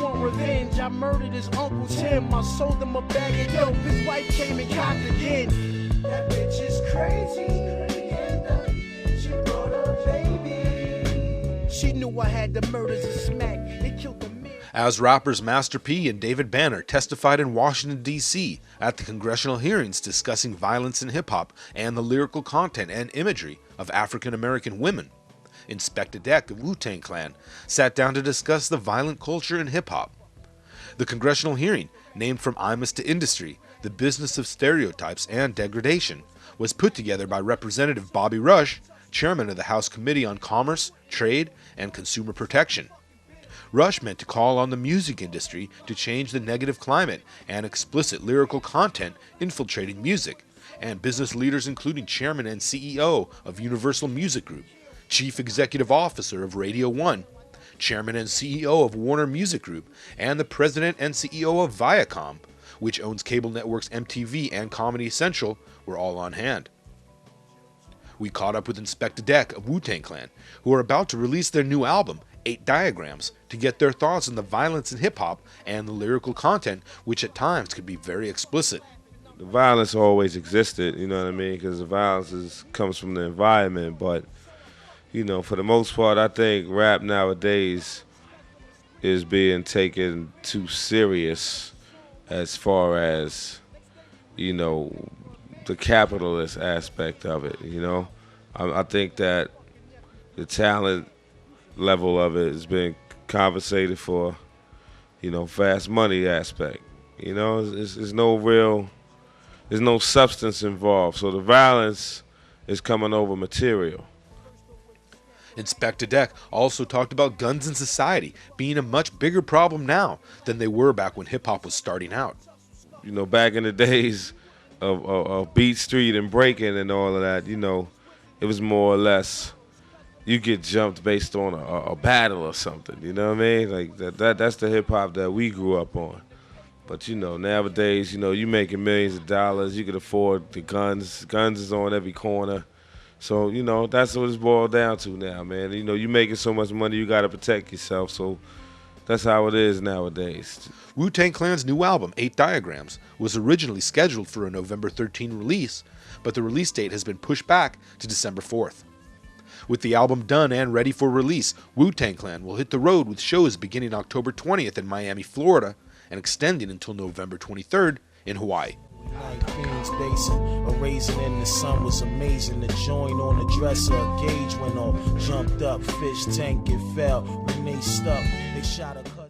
want revenge. I murdered his Uncle Tim. I sold him a bag of dope. His wife came and copped again. That bitch is crazy. She brought her baby. She knew I had the murders of smack. They killed the man. As rappers Master P and David Banner testified in Washington, D.C. at the congressional hearings discussing violence in hip-hop and the lyrical content and imagery of African-American women, Inspectah of Wu-Tang Clan sat down to discuss the violent culture in hip-hop. The congressional hearing, named From Imus to Industry, the Business of Stereotypes and Degradation, was put together by Representative Bobby Rush, chairman of the House Committee on Commerce, Trade, and Consumer Protection. Rush meant to call on the music industry to change the negative climate and explicit lyrical content infiltrating music, and business leaders including chairman and CEO of Universal Music Group, chief executive officer of Radio 1, chairman and CEO of Warner Music Group, and the president and CEO of Viacom, which owns cable networks MTV and Comedy Central, were all on hand. We caught up with Inspectah of Wu-Tang Clan, who are about to release their new album, 8 Diagrams, to get their thoughts on the violence in hip-hop and the lyrical content, which at times could be very explicit. The violence always existed, you know what I mean, because the violence comes from the environment, but, you know, for the most part, I think rap nowadays is being taken too serious as far as, you know, the capitalist aspect of it, you know. I think that the talent level of it has been compensated for, you know, fast money aspect. You know, there's no substance involved. So the violence is coming over material. Inspectah also talked about guns in society being a much bigger problem now than they were back when hip-hop was starting out. You know, back in the days of Beat Street and breaking and all of that, you know, it was more or less you get jumped based on a battle or something, you know what I mean? Like that's the hip hop that we grew up on. But you know, nowadays, you know, you making millions of dollars, you can afford the guns. Guns is on every corner. So, you know, that's what it's boiled down to now, man. You know, you making so much money, you gotta protect yourself. So that's how it is nowadays. Wu-Tang Clan's new album, 8 Diagrams, was originally scheduled for a November 13 release, but the release date has been pushed back to December 4th. With the album done and ready for release, Wu-Tang Clan will hit the road with shows beginning October 20th in Miami, Florida, and extending until November 23rd in Hawaii. Queens Basin, a raisin in the sun was amazing. The joint on the dresser, a gauge went off, jumped up, fish tank, it fell. When they stuck, they shot a cut.